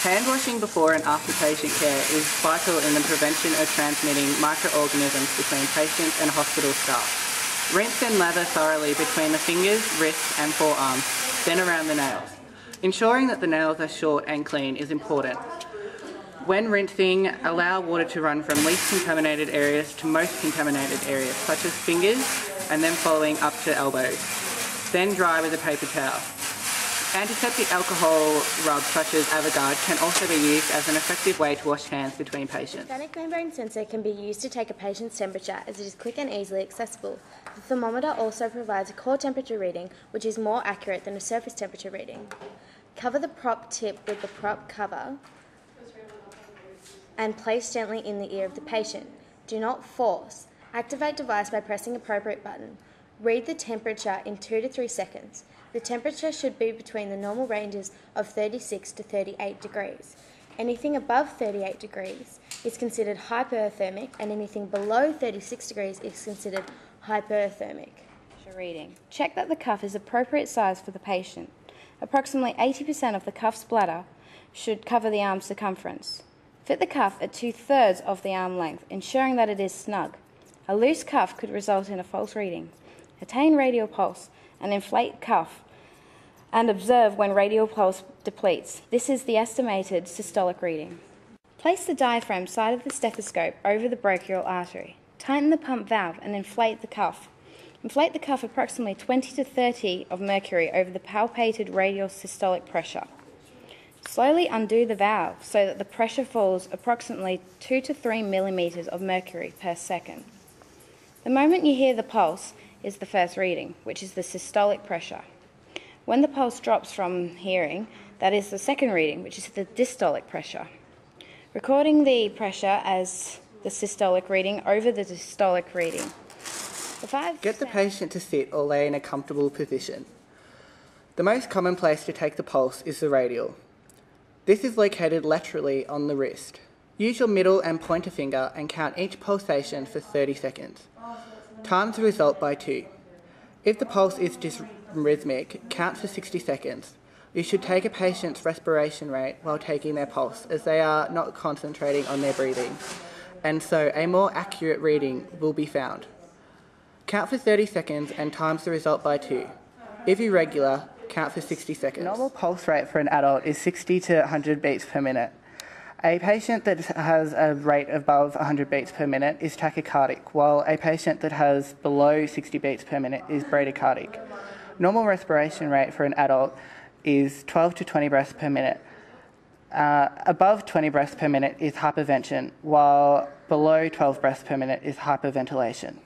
Hand washing before and after patient care is vital in the prevention of transmitting microorganisms between patients and hospital staff. Rinse and lather thoroughly between the fingers, wrists and forearms, then around the nails. Ensuring that the nails are short and clean is important. When rinsing, allow water to run from least contaminated areas to most contaminated areas, such as fingers, and then following up to elbows. Then dry with a paper towel. Antiseptic alcohol rubs such as Avogard can also be used as an effective way to wash hands between patients. The sonic membrane sensor can be used to take a patient's temperature as it is quick and easily accessible. The thermometer also provides a core temperature reading, which is more accurate than a surface temperature reading. Cover the prop tip with the prop cover and place gently in the ear of the patient. Do not force. Activate device by pressing appropriate button. Read the temperature in 2 to 3 seconds. The temperature should be between the normal ranges of 36 to 38 degrees. Anything above 38 degrees is considered hyperthermic, and anything below 36 degrees is considered hyperthermic. Reading. Check that the cuff is appropriate size for the patient. Approximately 80% of the cuff's bladder should cover the arm circumference. Fit the cuff at 2/3 of the arm length, ensuring that it is snug. A loose cuff could result in a false reading. Attain radial pulse and inflate cuff and observe when radial pulse depletes. This is the estimated systolic reading. Place the diaphragm side of the stethoscope over the brachial artery. Tighten the pump valve and inflate the cuff. Inflate the cuff approximately 20 to 30 of mercury over the palpated radial systolic pressure. Slowly undo the valve so that the pressure falls approximately 2 to 3 millimeters of mercury per second. The moment you hear the pulse is the first reading, which is the systolic pressure. When the pulse drops from hearing, that is the second reading, which is the dystolic pressure. Recording the pressure as the systolic reading over the systolic reading. Get the patient to sit or lay in a comfortable position. The most common place to take the pulse is the radial. This is located laterally on the wrist. Use your middle and pointer finger and count each pulsation for 30 seconds. Times the result by 2. If the pulse is dysrhythmic, count for 60 seconds. You should take a patient's respiration rate while taking their pulse, as they are not concentrating on their breathing, and so a more accurate reading will be found. Count for 30 seconds and times the result by 2. If irregular, count for 60 seconds. Normal pulse rate for an adult is 60 to 100 beats per minute. A patient that has a rate above 100 beats per minute is tachycardic, while a patient that has below 60 beats per minute is bradycardic. Normal respiration rate for an adult is 12 to 20 breaths per minute. Above 20 breaths per minute is hypervention, while below 12 breaths per minute is hyperventilation.